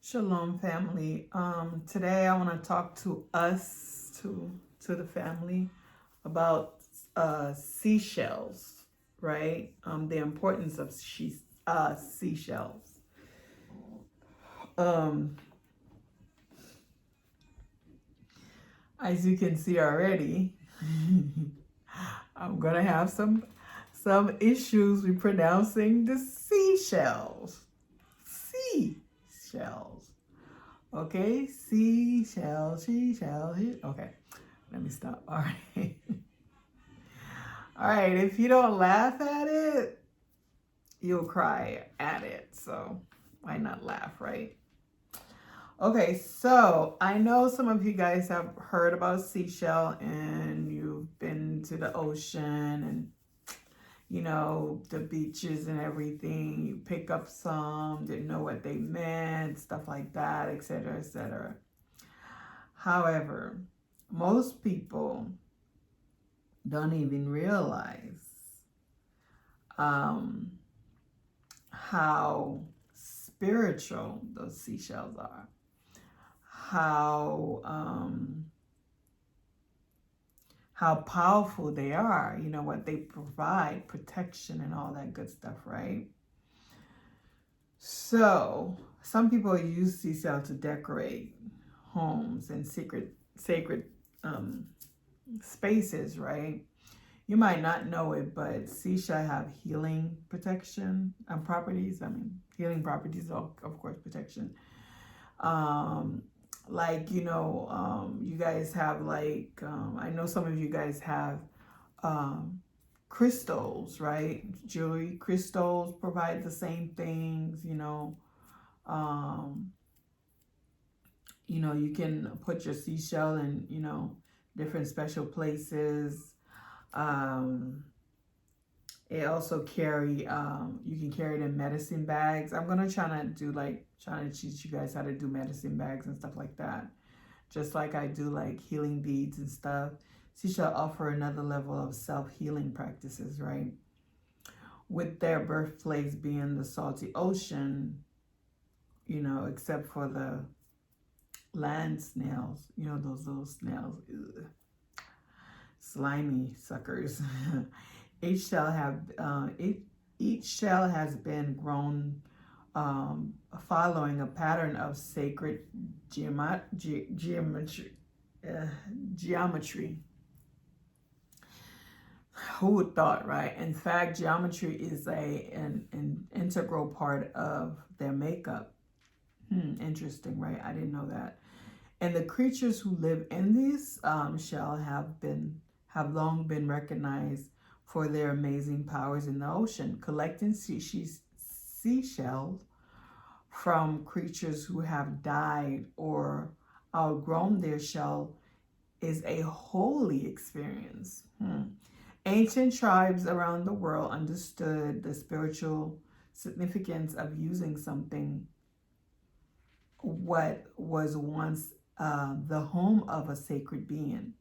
Shalom, family. Today I want to talk to us, to the family, about seashells, right? The importance of seashells. Um, as you can see already, I'm gonna have some issues with pronouncing the seashells. Seashells. Okay, seashells, seashells. Okay, let me stop. All right. All right, if you don't laugh at it, you'll cry at it. So why not laugh, right? Okay, so I know some of you guys have heard about seashell and you've been to the ocean and the beaches and everything. You pick up some, didn't know what they meant, stuff like that, etc., etc. However, most people don't even realize um, how spiritual those seashells are, how powerful they are, what they provide, protection and all that good stuff, right? So some people use seashell to decorate homes and sacred spaces, right? You might not know it, but seashell have healing protection properties. I mean, healing properties, of course, protection. You guys have I know some of you guys have crystals, right? Jewelry crystals provide the same things, Um, you can put your seashell in, different special places. Um, It also you can carry it in medicine bags. I'm gonna trying to teach you guys how to do medicine bags and stuff like that. Just like I do like healing beads and stuff. Seashell offer another level of self-healing practices, right? With their birthplace being the salty ocean, except for the land snails, those little snails. Ugh. Slimy suckers. Each shell have each shell has been grown following a pattern of sacred geometry. Geometry. Who would thought, right? In fact, geometry is an integral part of their makeup. Interesting, right? I didn't know that. And the creatures who live in these shell have long been recognized for their amazing powers in the ocean. Collecting seashells from creatures who have died or outgrown their shell is a holy experience. Ancient tribes around the world understood the spiritual significance of using something what was once the home of a sacred being.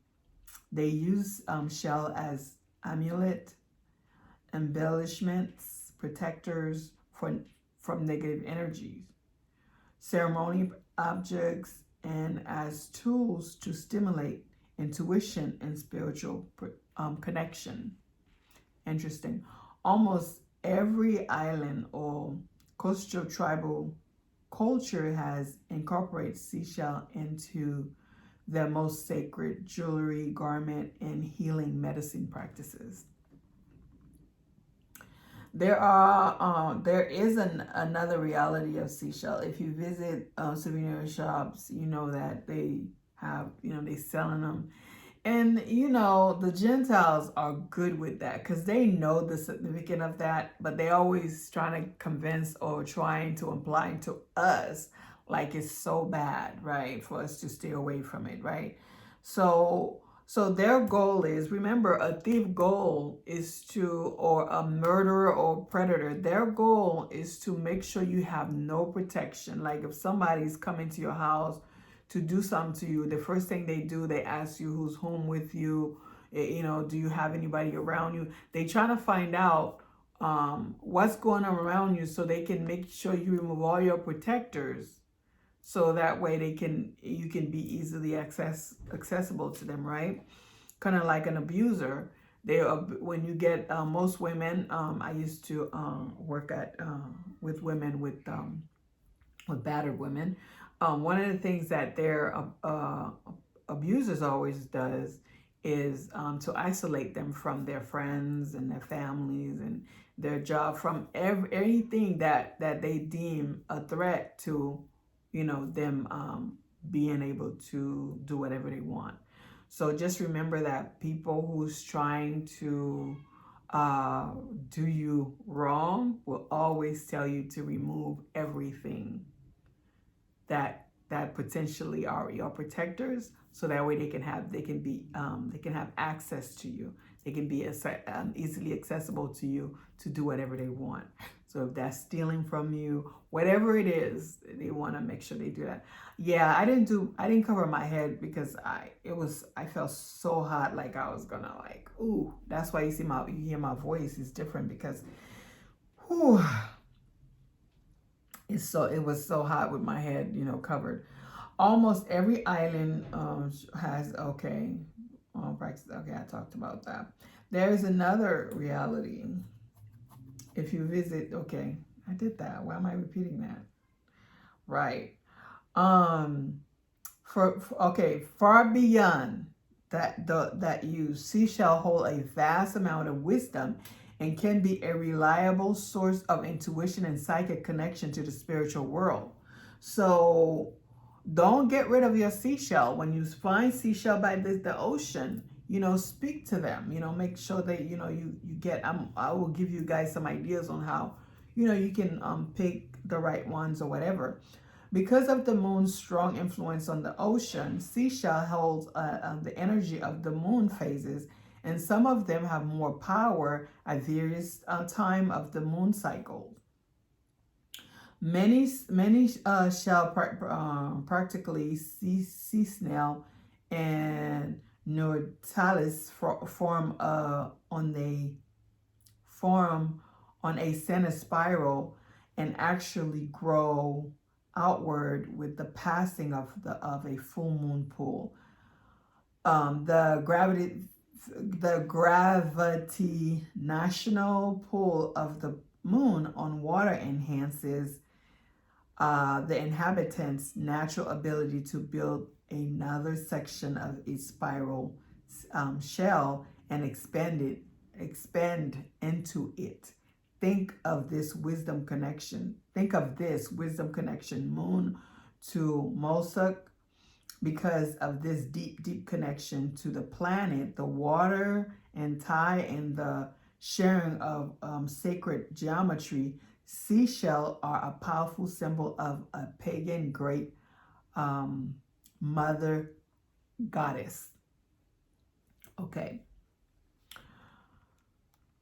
They use shell as amulet, embellishments, protectors from negative energies, ceremony objects, and as tools to stimulate intuition and spiritual connection. Interesting. Almost every island or coastal tribal culture has incorporated seashell into their most sacred jewelry, garment, and healing medicine practices. There is another reality of seashell. If you visit souvenir shops, you know that they have, they selling them. And, the Gentiles are good with that because they know the significance of that, but they always trying to convince or trying to imply to us like it's so bad, right, for us to stay away from it, right? So their goal is, remember, a thief goal is or a murderer or predator, their goal is to make sure you have no protection. Like if somebody's coming to your house to do something to you, the first thing they do, they ask you who's home with you, do you have anybody around you? They try to find out what's going on around you so they can make sure you remove all your protectors so that way you can be easily accessible to them, right? Kind of like an abuser. They when you get most women, I used to work at with women with battered women. One of the things that their abusers always does is to isolate them from their friends and their families and their job, from anything that they deem a threat to, them being able to do whatever they want. So just remember that people who's trying to uh, do you wrong will always tell you to remove everything that potentially are your protectors, so that way they can have access to you. They can be easily accessible to you to do whatever they want. So if that's stealing from you, whatever it is, they want to make sure they do that. Yeah, I didn't cover my head because I felt so hot, like I was gonna, like, ooh. That's why you hear my voice is different, because whew, it was so hot with my head, covered. Almost every island has, okay, practice. Okay, I talked about that. There is another reality. If you visit, okay, I did that. Why am I repeating that? Right. Um, okay, far beyond that you seashell hold a vast amount of wisdom and can be a reliable source of intuition and psychic connection to the spiritual world. So don't get rid of your seashell. When you find seashell by the ocean, speak to them. Make sure that you get. I will give you guys some ideas on how you can pick the right ones or whatever. Because of the moon's strong influence on the ocean, seashell holds the energy of the moon phases, and some of them have more power at various time of the moon cycle. Many shell practically sea snail and Nortalis form on a center spiral and actually grow outward with the passing of a full moon pool. The gravitational pull of the moon on water enhances the inhabitants' natural ability to build another section of a spiral shell and expand into it. Think of this wisdom connection. Moon to Mosak, because of this deep connection to the planet, the water and tie, and the sharing of sacred geometry. Seashell are a powerful symbol of a pagan great mother goddess. Okay.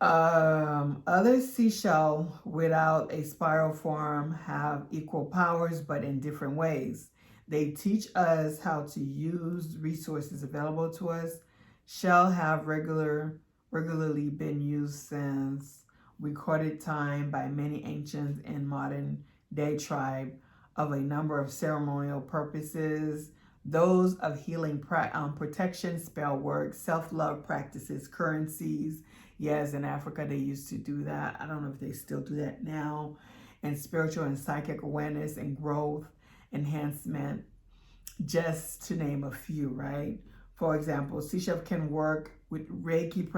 Other seashell without a spiral form have equal powers, but in different ways. They teach us how to use resources available to us. Shell have regularly been used since recorded time by many ancient and modern day tribe of a number of ceremonial purposes. Those of healing, protection, spell work, self-love practices, currencies. Yes, in Africa they used to do that. I don't know if they still do that now. And spiritual and psychic awareness and growth, enhancement, just to name a few, right? For example, Seashell can work with Reiki.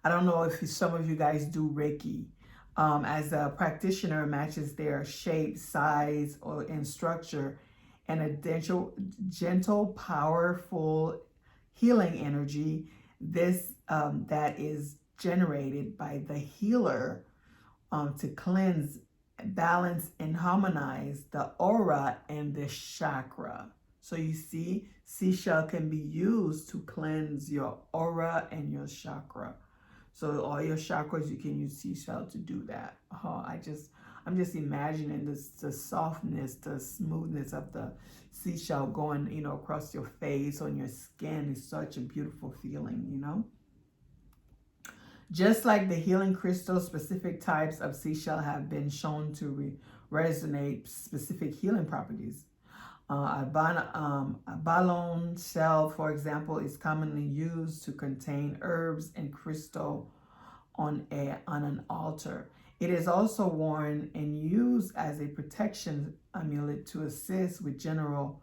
I don't know if some of you guys do Reiki. As a practitioner matches their shape, size, and structure, and a gentle, powerful healing energy. This that is generated by the healer to cleanse, balance, and harmonize the aura and the chakra. So you see, seashell can be used to cleanse your aura and your chakra. So all your chakras, you can use seashell to do that. I'm just imagining the softness, the smoothness of the seashell going, across your face, on your skin. Is such a beautiful feeling. Just like the healing crystals, specific types of seashell have been shown to resonate specific healing properties. A balloon shell, for example, is commonly used to contain herbs and crystal on an altar. It is also worn and used as a protection amulet to assist with general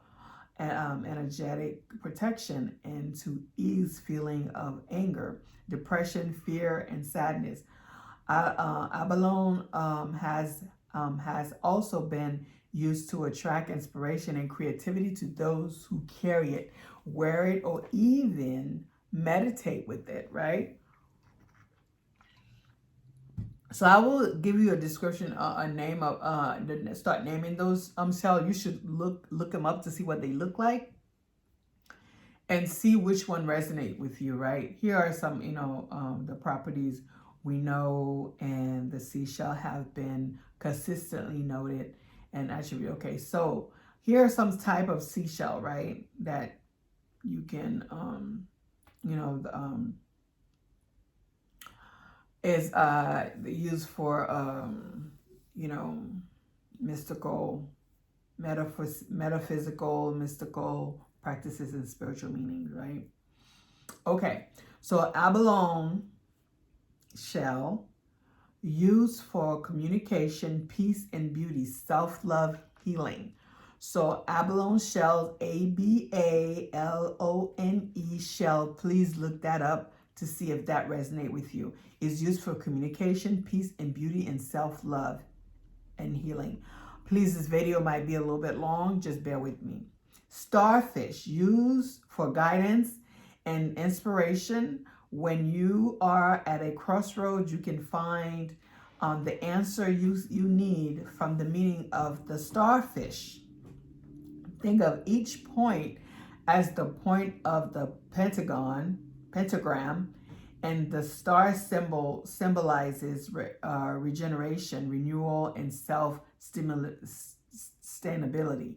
energetic protection and to ease feeling of anger, depression, fear, and sadness. Abalone has also been used to attract inspiration and creativity to those who carry it, wear it, or even meditate with it, right? So I will give you a description, a name of, start naming those cells. You should look them up to see what they look like and see which one resonate with you, right? Here are some, the properties we know and the seashell have been consistently noted and attributed. Okay, so here are some type of seashell, right, that you can, is used for, mystical, metaphysical, mystical practices and spiritual meanings, right? Okay, so abalone shell used for communication, peace, and beauty, self-love, healing. So abalone shell, ABALONE shell, please look that up to see if that resonate with you. Is used for communication, peace, and beauty, and self-love and healing. Please, this video might be a little bit long, just bear with me. Starfish, used for guidance and inspiration. When you are at a crossroads, you can find the answer you need from the meaning of the starfish. Think of each point as the point of the pentagram, and the star symbol symbolizes regeneration, renewal, and self-sustainability.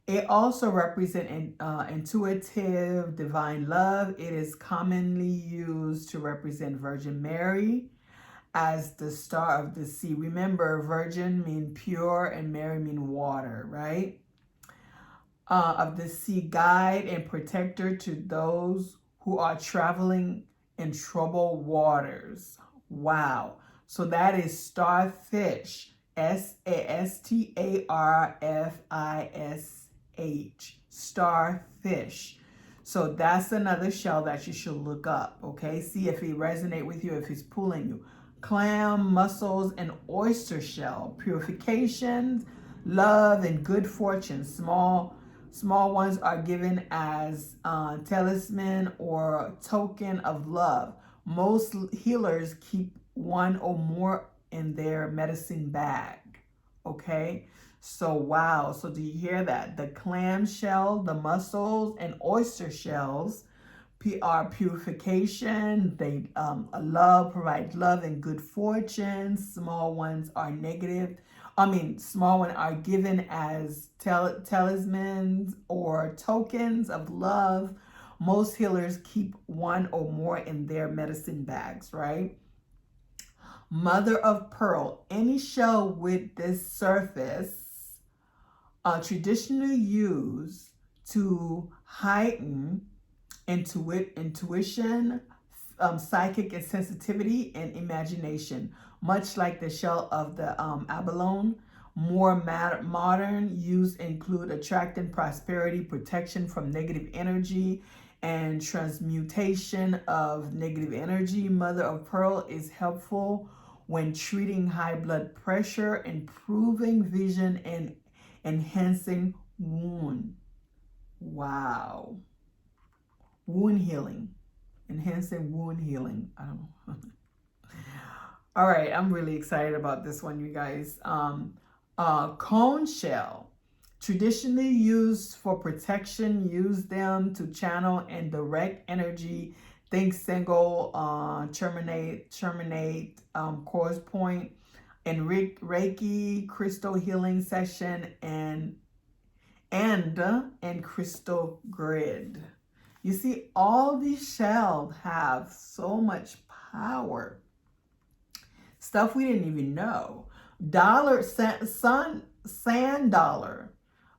It also represents intuitive divine love. It is commonly used to represent Virgin Mary as the star of the sea. Remember, virgin mean pure and Mary mean water, right? Of the sea, guide and protector to those who are traveling in troubled waters. Wow. So that is starfish. STARFISH. Starfish. So that's another shell that you should look up, okay? See if it resonates with you, if it's pulling you. Clam, mussels, and oyster shell. Purification, love, and good fortune. Small ones are given as talisman or token of love. Most healers keep one or more in their medicine bag. Okay, so wow. So do you hear that? The clam shell, the mussels, and oyster shells are purification. They provide love and good fortune. Small ones are small ones are given as talismans or tokens of love. Most healers keep one or more in their medicine bags, right? Mother of pearl, any shell with this surface, traditionally used to heighten intuition, psychic and sensitivity, and imagination. Much like the shell of the abalone, more modern use include attracting prosperity, protection from negative energy, and transmutation of negative energy. Mother of pearl is helpful when treating high blood pressure, improving vision, and enhancing wound. Wow. Wound healing. Enhancing wound healing. I don't know. All right, I'm really excited about this one, you guys. Conch shell. Traditionally used for protection, use them to channel and direct energy. Think single, terminate, course point, and Reiki, crystal healing session, and crystal grid. You see, all these shells have so much power. Stuff we didn't even know. Sand dollar.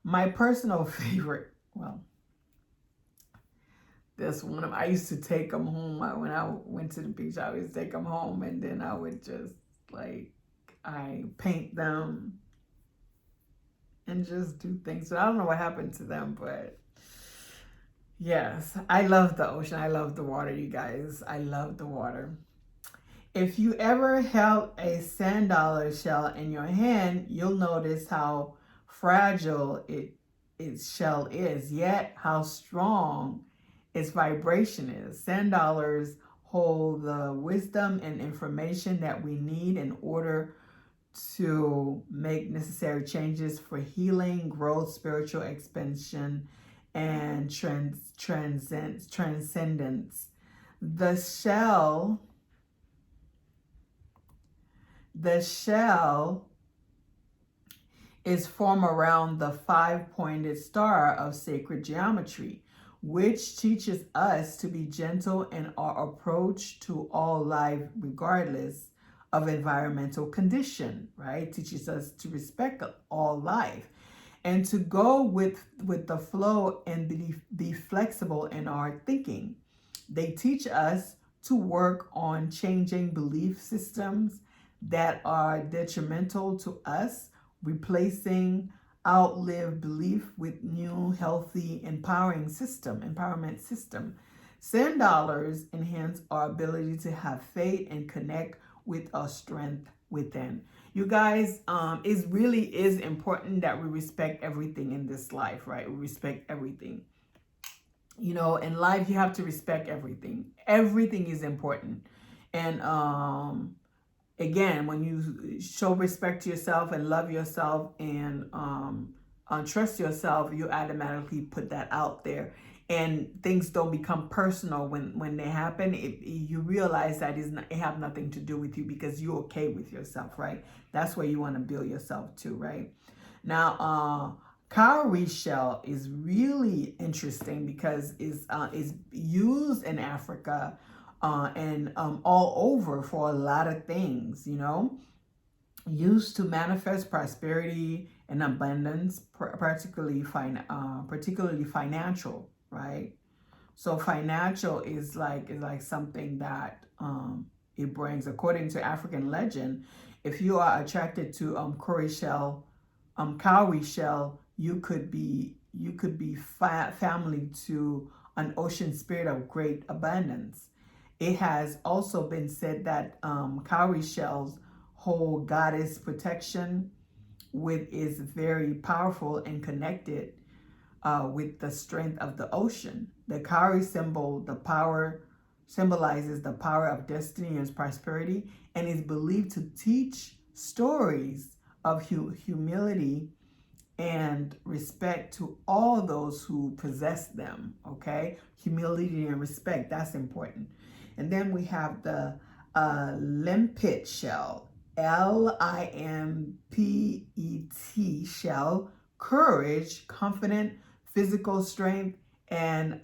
My personal favorite. Well, this one I used to take them home. When I went to the beach, I always take them home, and then I would just like I paint them and just do things. So I don't know what happened to them, but yes, I love the ocean. I love the water, you guys. I love the water. If you ever held a sand dollar shell in your hand, you'll notice how fragile its shell is, yet how strong its vibration is. Sand dollars hold the wisdom and information that we need in order to make necessary changes for healing, growth, spiritual expansion, and transcendence. The shell The shell is formed around the five-pointed star of sacred geometry, which teaches us to be gentle in our approach to all life regardless of environmental condition, right? Teaches us to respect all life and to go with the flow and be flexible in our thinking. They teach us to work on changing belief systems that are detrimental to us, replacing outlived belief with new, healthy, empowerment system. Sand dollars enhance our ability to have faith and connect with our strength within. You guys, it really is important that we respect everything in this life, right? We respect everything. You know, in life, you have to respect everything. Everything is important. And again, when you show respect to yourself and love yourself and trust yourself, you automatically put that out there. And things don't become personal when they happen. You realize that it have nothing to do with you because you're okay with yourself, right? That's where you want to build yourself to, right? Now, cowrie shell is really interesting because it's used in Africa and all over for a lot of things, you know, used to manifest prosperity and abundance, particularly financial, right? So financial is like something that it brings. According to African legend, if you are attracted to cowrie shell, you could be family to an ocean spirit of great abundance. It has also been said that cowrie shells hold goddess protection, which is very powerful and connected with the strength of the ocean. The cowrie symbolizes the power of destiny and prosperity, and is believed to teach stories of humility and respect to all those who possess them. Okay, humility and respect, that's important. And then we have the limpet shell, Limpet shell, courage, confident, physical strength, and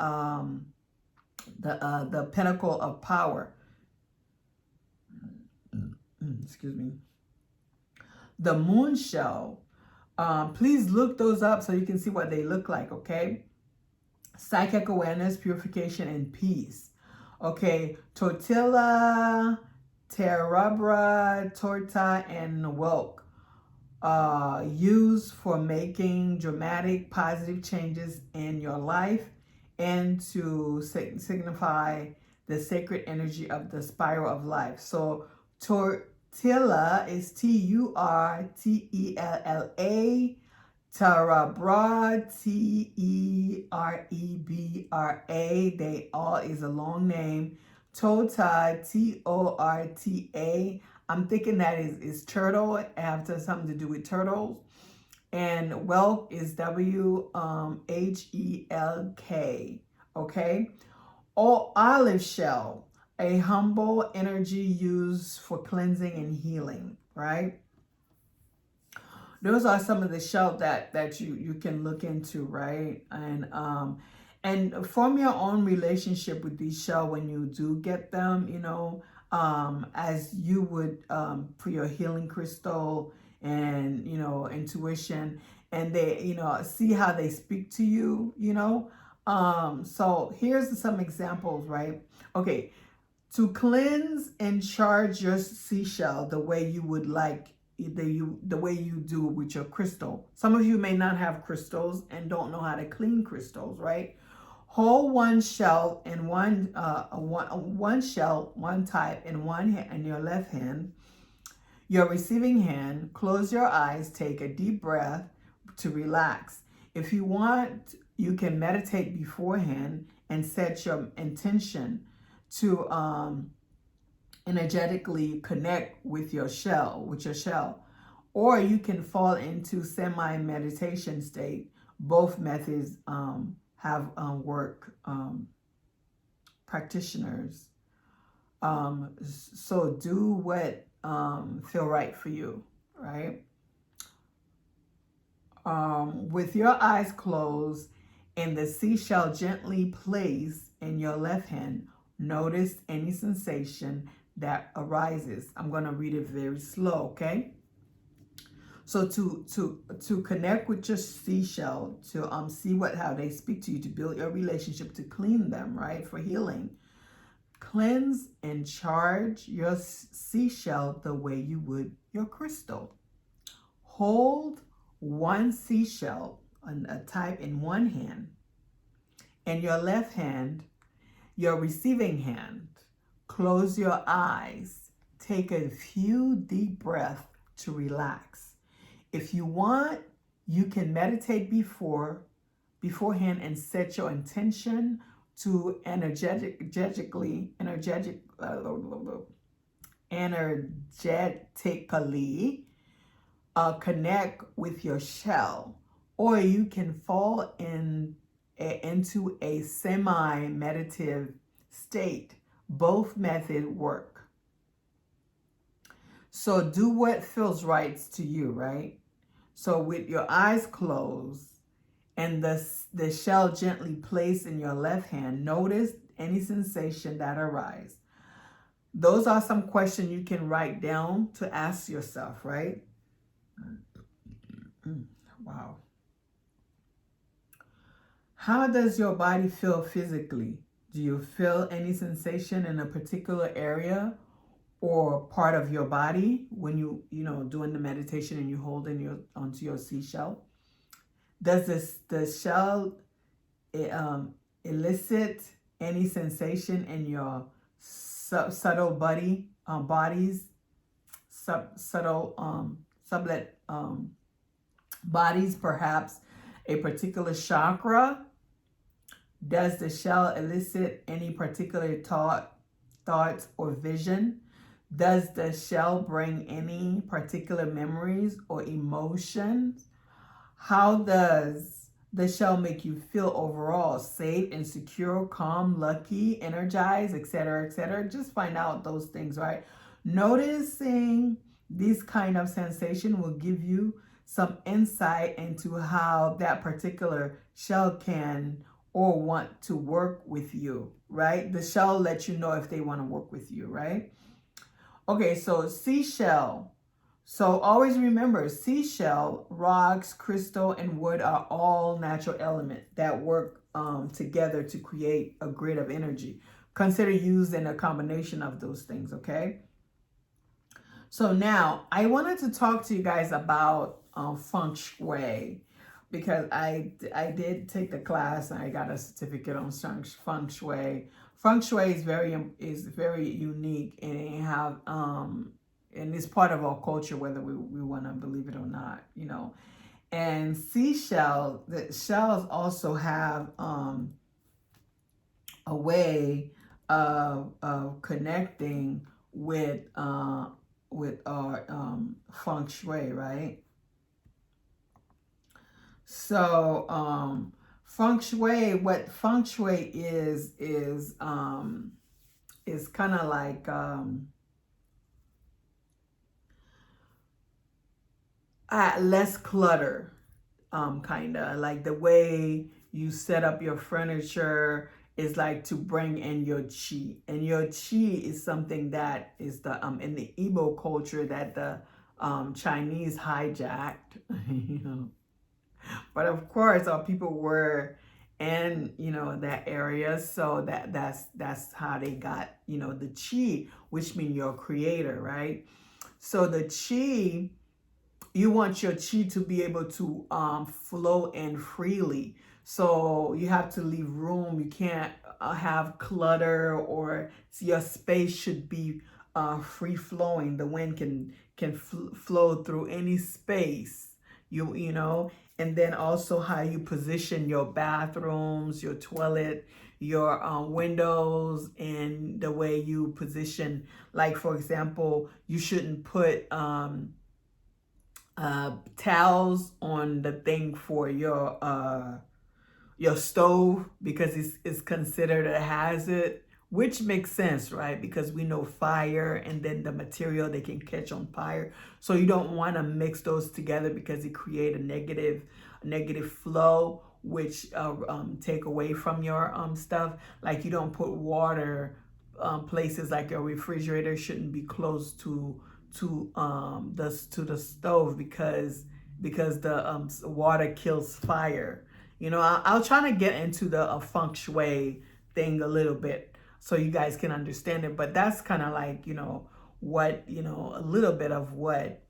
the pinnacle of power. Excuse me. The moon shell. Please look those up so you can see what they look like, okay? Psychic awareness, purification, and peace. Okay, tortilla, terebra, torta, and whelk. Used for making dramatic, positive changes in your life and to signify the sacred energy of the spiral of life. So, tortilla is Turtella, terebra, Terebra. They all is a long name. Tota, Torta. I'm thinking that is turtle. It has something to do with turtles. And whelk is Whelk. Okay. Or olive shell, a humble energy used for cleansing and healing, right? Those are some of the shells that you can look into, right? And form your own relationship with these shells when you do get them, you know, as you would for your healing crystal and, you know, intuition, and they, you know, see how they speak to you, you know. So here's some examples, right? Okay, to cleanse and charge your seashell the way you would like, the way you do with your crystal. Some of you may not have crystals and don't know how to clean crystals, right? Hold one shell in one shell, one type in one hand, in your left hand. Your receiving hand, close your eyes, take a deep breath to relax. If you want, you can meditate beforehand and set your intention to energetically connect with your shell, or you can fall into semi-meditation state. Both methods have work practitioners. So do what feel right for you, right? With your eyes closed and the seashell gently placed in your left hand, notice any sensation that arises. I'm going to read it very slow, okay? So to connect with your seashell, to see how they speak to you, to build your relationship, to clean them, right, for healing. Cleanse and charge your seashell the way you would your crystal. Hold one seashell, a type, in one hand, and your left hand, your receiving hand. Close your eyes. Take a few deep breaths to relax. If you want, you can meditate beforehand and set your intention to energetically connect with your shell, or you can fall into a semi-meditative state. Both methods work. So do what feels right to you, right? So with your eyes closed and the shell gently placed in your left hand, notice any sensation that arises. Those are some questions you can write down to ask yourself, right? Wow. How does your body feel physically? Do you feel any sensation in a particular area or part of your body when you doing the meditation and you holding onto your seashell? Does the shell elicit any sensation in your subtle bodies, perhaps a particular chakra? Does the shell elicit any particular thoughts or vision? Does the shell bring any particular memories or emotions? How does the shell make you feel overall? Safe, insecure, calm, lucky, energized, etc., etc. Just find out those things, right? Noticing these kind of sensation will give you some insight into how that particular shell can or want to work with you, right? The shell lets you know if they want to work with you, right? Okay, so seashell. So always remember, seashell, rocks, crystal, and wood are all natural elements that work together to create a grid of energy. Consider using a combination of those things, okay? So now I wanted to talk to you guys about Feng Shui, because I did take the class and I got a certificate on Feng Shui. Feng Shui is very unique, and it have and it's part of our culture, whether we want to believe it or not, you know. And the shells also have a way of connecting with our Feng Shui, right? So Feng Shui, what Feng Shui is kind of like less clutter, kind of like the way you set up your furniture is like to bring in your chi, and your chi is something that is in the Igbo culture, that Chinese hijacked, you know. But of course, our people were in, you know, that area, so that's how they got, you know, the chi, which means your creator, right? So the chi, you want your chi to be able to flow in freely. So you have to leave room. You can't have clutter, or your space should be free flowing. The wind can flow through any space. You know, and then also how you position your bathrooms, your toilet, your windows, and the way you position. Like for example, you shouldn't put towels on the thing for your stove, because it's considered a hazard, which makes sense, right? Because we know fire, and then the material, they can catch on fire. So you don't want to mix those together, because it create a negative flow, which take away from your stuff. Like you don't put water, places like your refrigerator shouldn't be close to the stove, because the water kills fire. You know, I'll try to get into the feng shui thing a little bit so you guys can understand it. But that's kind of like, you know, what, you know, a little bit of what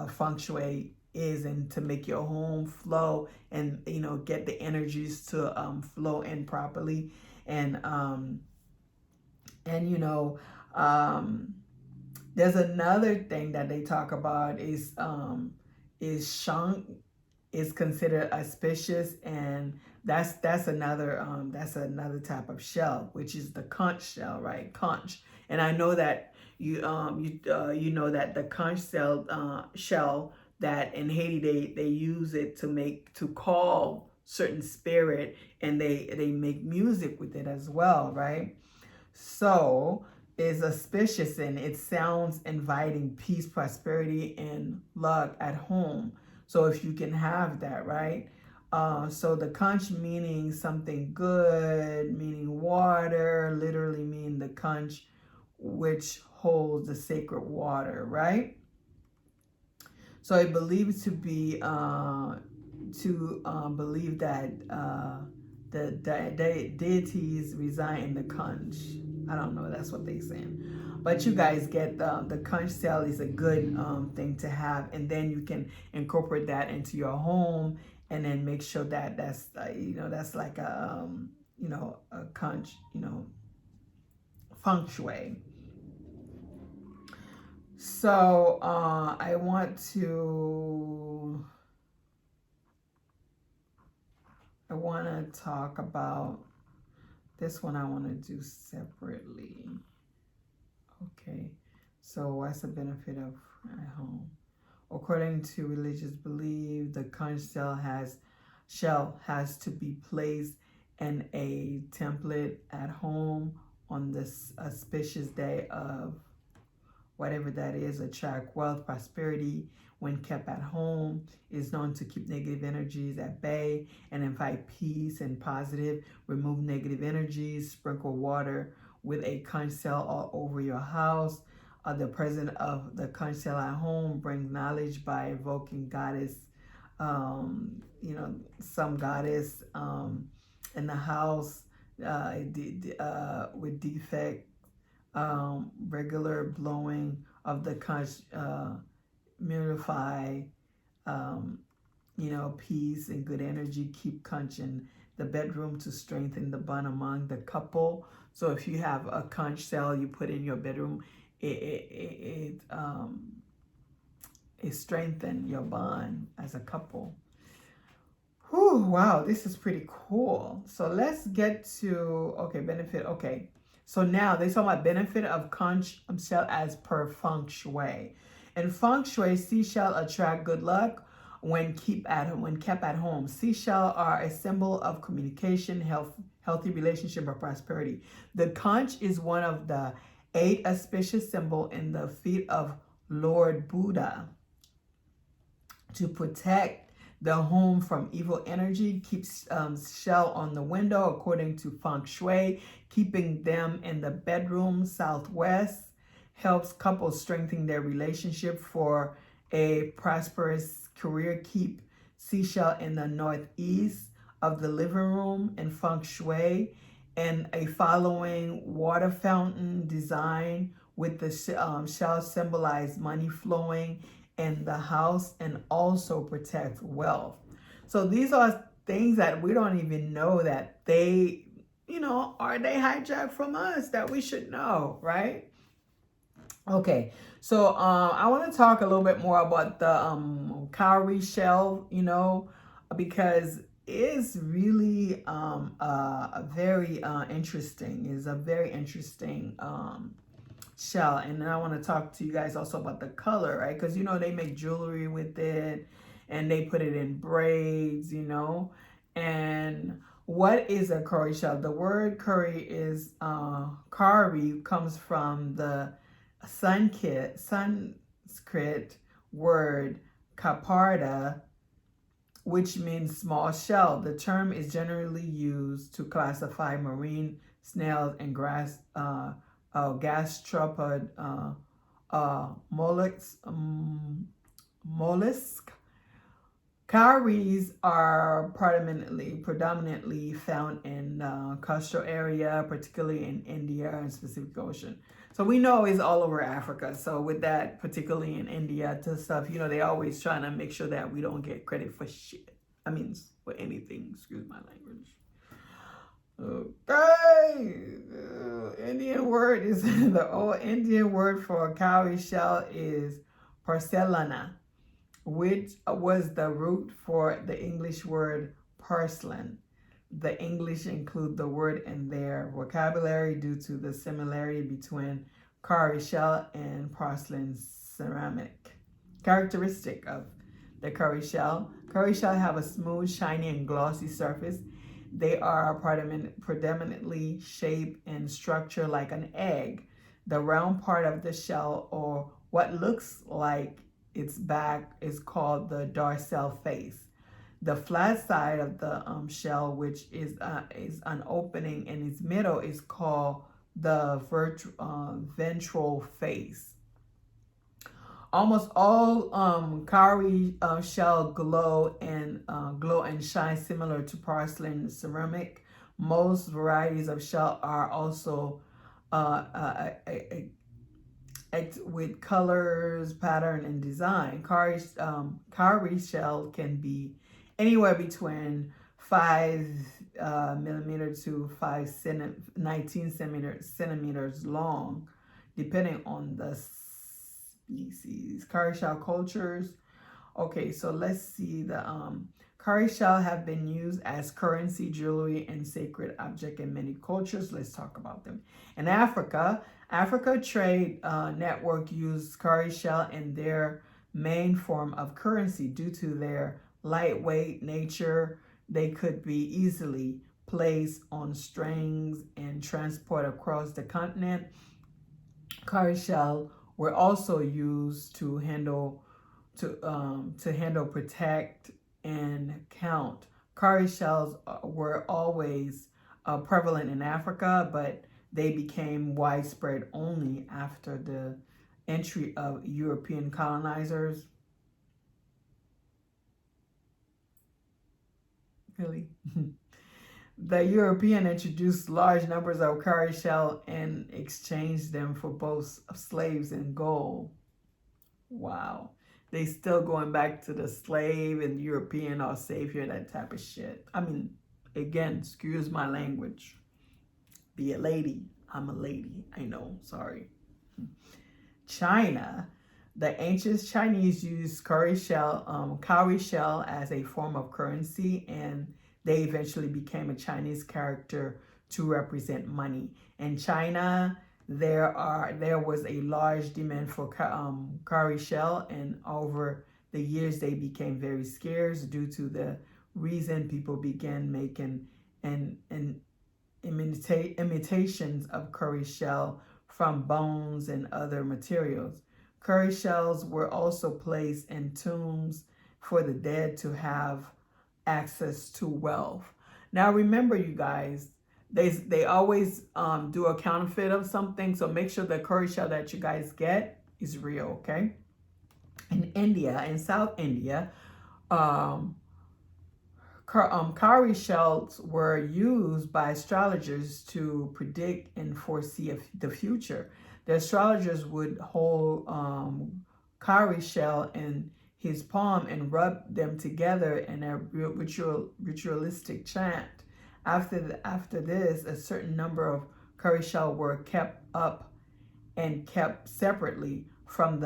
feng shui is, and to make your home flow, and, you know, get the energies to flow in properly. And you know, there's another thing that they talk about is shang is considered auspicious, and that's another type of shell, which is the conch shell, right? Conch. And I know that you know that the conch shell, that in Haiti they use it to call certain spirit, and they make music with it as well, right? So is auspicious, and it sounds inviting peace, prosperity, and luck at home. So if you can have that, right? So the conch meaning something good, meaning water, literally mean the conch, which holds the sacred water, right? So I believe to be believe that the deities reside in the conch. I don't know. That's what they're saying. But you guys get the conch shell is a good thing to have, and then you can incorporate that into your home, and then make sure that that's you know, that's like a you know, a conch, you know, feng shui. So I want to talk about this one. I want to do separately. Okay, so what's the benefit of at home? According to religious belief, the conch shell has to be placed in a template at home on this auspicious day of whatever that is, attract wealth, prosperity. When kept at home, is known to keep negative energies at bay and invite peace and positive. Remove negative energies. Sprinkle water with a conch shell all over your house. The presence of the conch shell at home brings knowledge by invoking goddess, you know, some goddess in the house with defect. Regular blowing of the conch purify, you know, peace and good energy. Keep conch in the bedroom to strengthen the bond among the couple. So if you have a conch shell you put in your bedroom, it strengthens your bond as a couple. Whew, wow, this is pretty cool. So let's get to, okay, benefit. Okay, so now they talk about benefit of conch shell as per feng shui. In feng shui, seashell attract good luck when kept at home. Seashell are a symbol of communication, healthy relationship, or prosperity. The conch is one of the 8 auspicious symbols in the feet of Lord Buddha. To protect the home from evil energy, keeps shell on the window according to feng shui. Keeping them in the bedroom southwest helps couples strengthen their relationship for a prosperous career. Keep seashell in the northeast of the living room in Feng Shui, and a following water fountain design with the shell symbolize money flowing in the house and also protect wealth. So these are things that we don't even know that they, are they hijacked from us that we should know, right? Okay, so I want to talk a little bit more about the cowrie shell, because it's really very interesting. It's a very interesting shell, and then I want to talk to you guys also about the color, right? Because they make jewelry with it, and they put it in braids, and what is a cowrie shell? The word curry is cowrie comes from the Sanskrit word kaparda, which means small shell. The term is generally used to classify marine snails and gastropod mollusk. Cowries are predominantly found in coastal area, particularly in India and Pacific Ocean. So we know it's all over Africa. So with that, particularly in India to stuff, they always trying to make sure that we don't get credit for shit. I mean, for anything. Excuse my language. Okay, Indian word is the old Indian word for cowrie shell is porcellana, which was the root for the English word porcelain. The English include the word in their vocabulary due to the similarity between cowrie shell and porcelain ceramic. Characteristic of the cowrie shell. Cowrie shell have a smooth, shiny, and glossy surface. They are predominantly shaped and structured like an egg. The round part of the shell, or what looks like its back, is called the dorsal face. The flat side of the shell, which is an opening in its middle, is called the ventral face. Almost all cowrie shell glow and shine similar to porcelain ceramic. Most varieties of shell are also with colors, pattern, and design. Cowrie shell can be anywhere between 5 millimeter to 19 centimeters long, depending on the species. Cowrie shell cultures. Okay, so let's see. The cowrie shell have been used as currency, jewelry, and sacred object in many cultures. Let's talk about them. In Africa Trade Network used cowrie shell in their main form of currency due to their lightweight nature. They could be easily placed on strings and transported across the continent. Cowrie shell were also used to handle, protect, and count. Cowrie shells were always prevalent in Africa, but they became widespread only after the entry of European colonizers. Really? The European introduced large numbers of cowrie shell and exchanged them for both slaves and gold. Wow. They still going back to the slave and European or savior, that type of shit. I mean, again, excuse my language. Be a lady. I'm a lady. I know. Sorry. China. The ancient Chinese used cowrie shell as a form of currency, and they eventually became a Chinese character to represent money. In China, there was a large demand for cowrie shell, and over the years they became very scarce due to the reason people began making imitations of cowrie shell from bones and other materials. Cowrie shells were also placed in tombs for the dead to have access to wealth. Now remember, you guys, they always do a counterfeit of something, so make sure the cowrie shell that you guys get is real, okay? In India, in South India, um, cowrie shells were used by astrologers to predict and foresee the future. The astrologers would hold cowrie shell in his palm and rub them together in a ritualistic chant. After this, a certain number of cowrie shell were kept up and kept separately from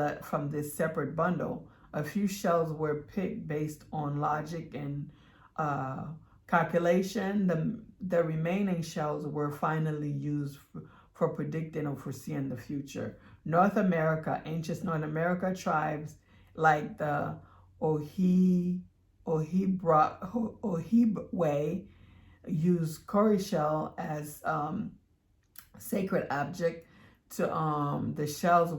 this separate bundle. A few shells were picked based on logic and uh, calculation. The remaining shells were finally used for predicting or foreseeing the future. Ancient North America tribes like the Ojibwe used cowrie shell as sacred object. The shells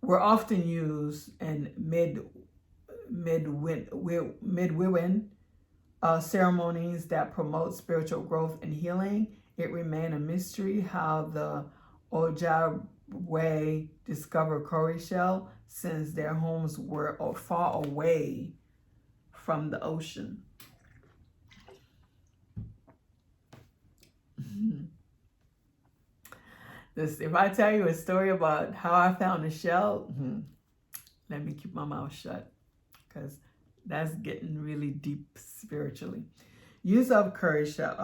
were often used in midwin ceremonies that promote spiritual growth and healing. It remained a mystery how the Ojibwe discovered cowrie shell, since their homes were far away from the ocean. If I tell you a story about how I found a shell, let me keep my mouth shut, because that's getting really deep spiritually. Use of cowrie shell.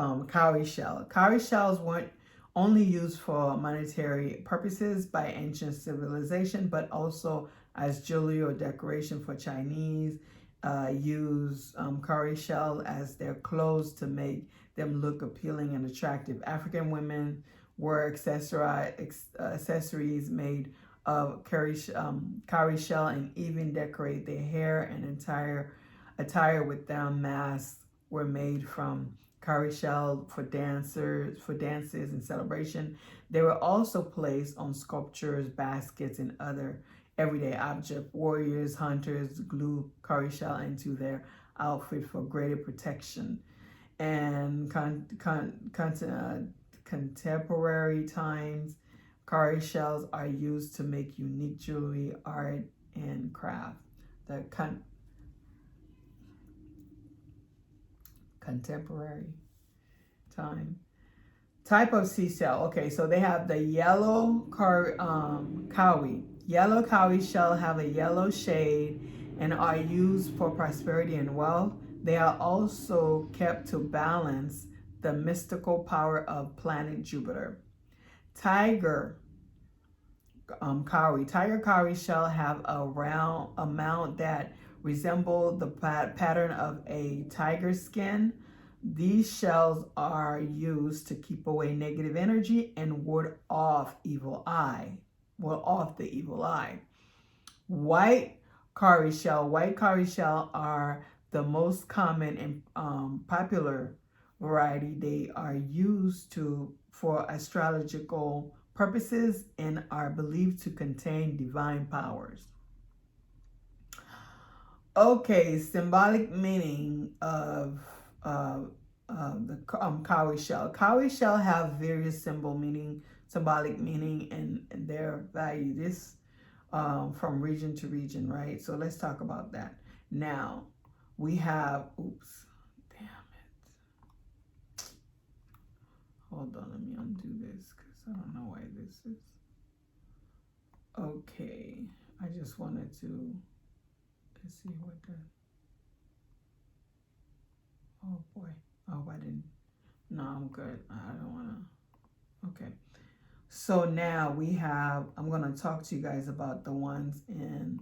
Cowrie shells weren't only used for monetary purposes by ancient civilization, but also as jewelry or decoration for Chinese. Use cowrie shell as their clothes to make them look appealing and attractive. African women were accessories made of cowrie shell, and even decorate their hair and attire with them. Masks were made from cowrie shell for dances and celebration. They were also placed on sculptures, baskets, and other everyday objects. Warriors, hunters glue cowrie shell into their outfit for greater protection. And contemporary times, cowrie shells are used to make unique jewelry, art, and craft. The contemporary time. Type of seashell. Okay, so they have the yellow cowrie. Yellow cowrie shell have a yellow shade and are used for prosperity and wealth. They are also kept to balance the mystical power of planet Jupiter. Tiger cowrie. Tiger cowrie shell have a round amount that resemble the pattern of a tiger skin. These shells are used to keep away negative energy and ward off the evil eye. White cowrie shell. White cowrie shell are the most common and popular variety. They are used for astrological purposes and are believed to contain divine powers. Okay, symbolic meaning of the cowrie shell. Cowrie shell have various symbolic meaning, and their value. This from region to region, right? So let's talk about that. Now we have. Oops, damn it. Hold on, let me undo this because I don't know why this is. Okay, I just wanted to. Let's see what the. Oh boy. Oh, I didn't. No, I'm good. I don't want to. Okay. So now we have. I'm going to talk to you guys about the ones in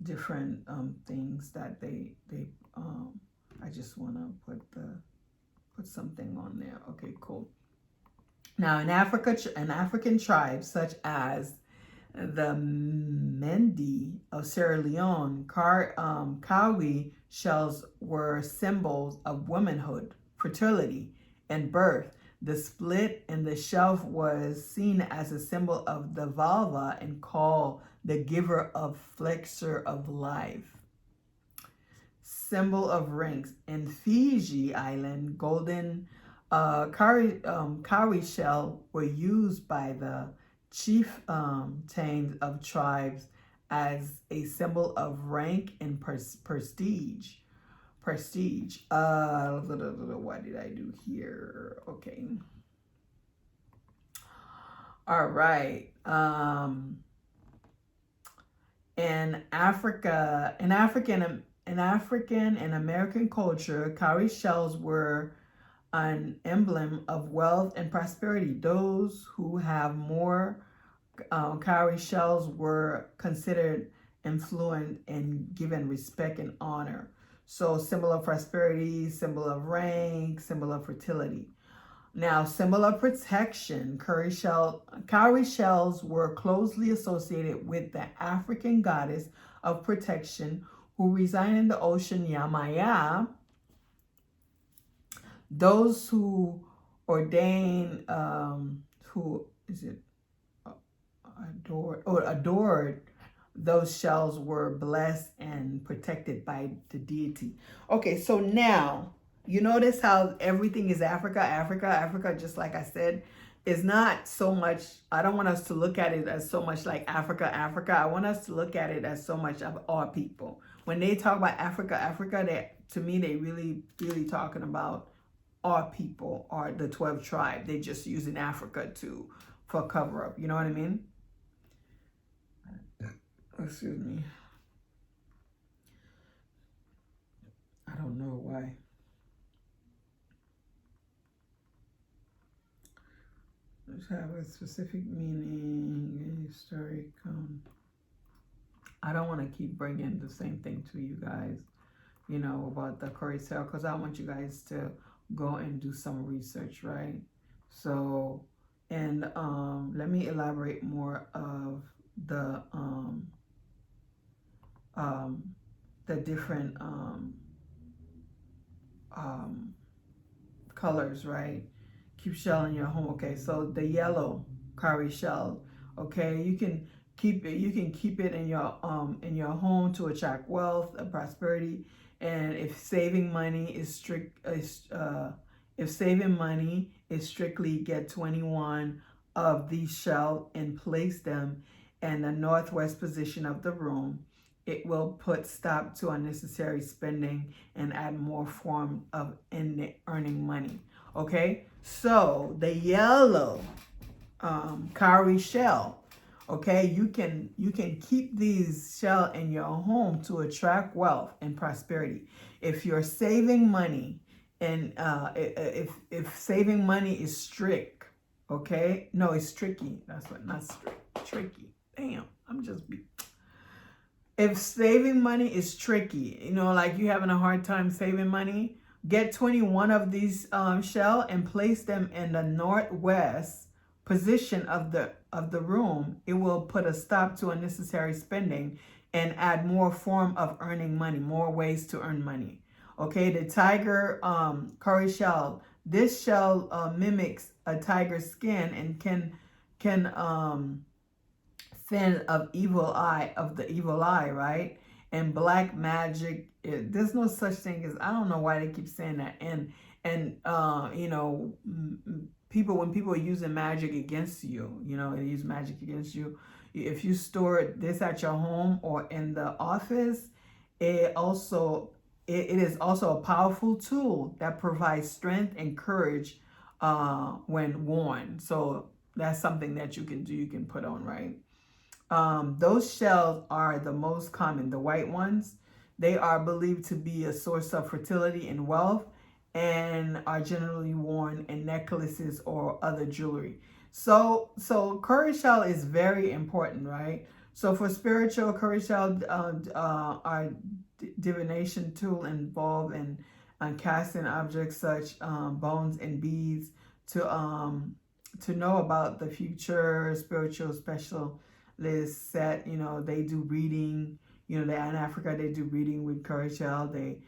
different things that they. I just want to put something on there. Okay, cool. Now in African tribes such as the Mendi of Sierra Leone, cowrie shells were symbols of womanhood, fertility, and birth. The split in the shelf was seen as a symbol of the vulva and called the giver of flexor of life. Symbol of rings. In Fiji Island, golden cowrie shell were used by the chieftains of tribes as a symbol of rank and prestige. Prestige. What did I do here? Okay. All right. In African and American culture, cowrie shells were an emblem of wealth and prosperity. Those who have more cowrie shells were considered influent and given respect and honor. So, symbol of prosperity, symbol of rank, symbol of fertility. Now, symbol of protection, cowrie shells were closely associated with the African goddess of protection who reside in the ocean, Yamaya. Those who ordained, who is it, adored those shells were blessed and protected by the deity. Okay, so now you notice how everything is Africa, Africa, Africa, just like I said, is not so much, I don't want us to look at it as so much like Africa, Africa. I want us to look at it as so much of our people. When they talk about Africa, Africa, to me, they really talking about our people or the 12 tribe. They just using Africa for cover up. You know what I mean? Excuse me. I don't know why. Let's have a specific meaning, historic. I don't want to keep bringing the same thing to you guys, about the curry cell, because I want you guys to go and do some research, right? So, and let me elaborate more of the different colors, right? Keep shell in your home. Okay, so the yellow cowrie shell. Okay, you can keep it in your home to attract wealth and prosperity. And if saving money is strictly get 21 of these shell and place them in the northwest position of the room. It will put stop to unnecessary spending and add more form of earning money. Okay, so the yellow cowrie shell. Okay, you can keep these shell in your home to attract wealth and prosperity. If you're saving money, and if saving money is strict, okay, no, it's tricky. That's what, not strict, tricky. Damn, I'm just be. If saving money is tricky, like you having a hard time saving money, get 21 of these shell and place them in the northwest position of the room. It will put a stop to unnecessary spending and add more form of earning money, more ways to earn money. Okay, the tiger cowrie shell. This shell mimics a tiger's skin and can fin of the evil eye, right? And black magic. There's no such thing as, I don't know why they keep saying that. And people, when people are using magic against you, they use magic against you. If you store this at your home or in the office, it is also a powerful tool that provides strength and courage when worn. So that's something that you can do. You can put on, right? Those shells are the most common, the white ones. They are believed to be a source of fertility and wealth and are generally worn in necklaces or other jewelry. So cowrie shell is very important, right? So for spiritual, cowrie shell are divination tool involved in casting objects such bones and beads to know about the future. Spiritual specialists set, they do reading. They in Africa, they do reading with cowrie shell. They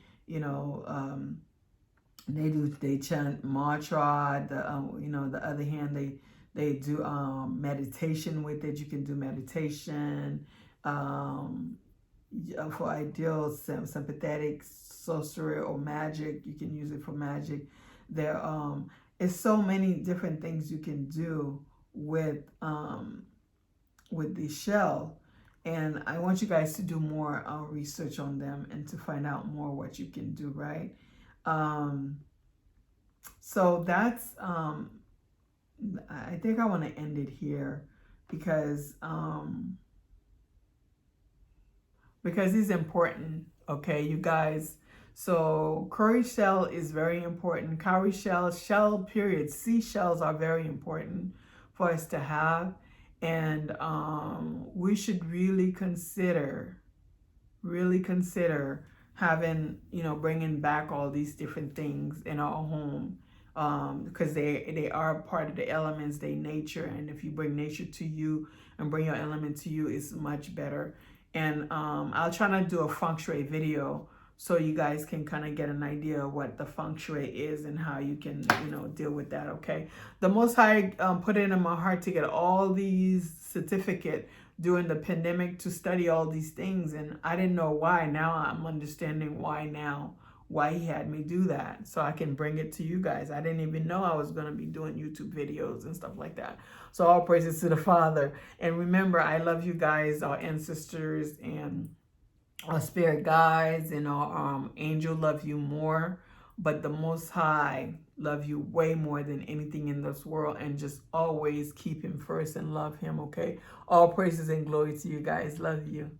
they chant mantra. The other hand, they do meditation with it. You can do meditation for ideal sympathetic sorcery or magic. You can use it for magic. There is so many different things you can do with with the shell. And I want you guys to do more research on them and to find out more what you can do, right? So that's, I think I want to end it here because it's important, okay, you guys. So curry shell is very important. Cowrie shell period, seashells are very important for us to have. And we should really consider having, bringing back all these different things in our home, because they are part of the elements, they nature, and if you bring nature to you and bring your element to you, it's much better. And I'll try to do a feng shui video so you guys can kind of get an idea of what the feng shui is and how you can, deal with that, okay? The Most High put it in my heart to get all these certificate during the pandemic to study all these things, and I didn't know why. Now I'm understanding why he had me do that, so I can bring it to you guys. I didn't even know I was going to be doing YouTube videos and stuff like that. So all praises to the Father. And remember, I love you guys, our ancestors and our spirit guides, and our angel love you more, but the Most High love you way more than anything in this world, and just always keep him first and love him, okay? All praises and glory to you guys. Love you.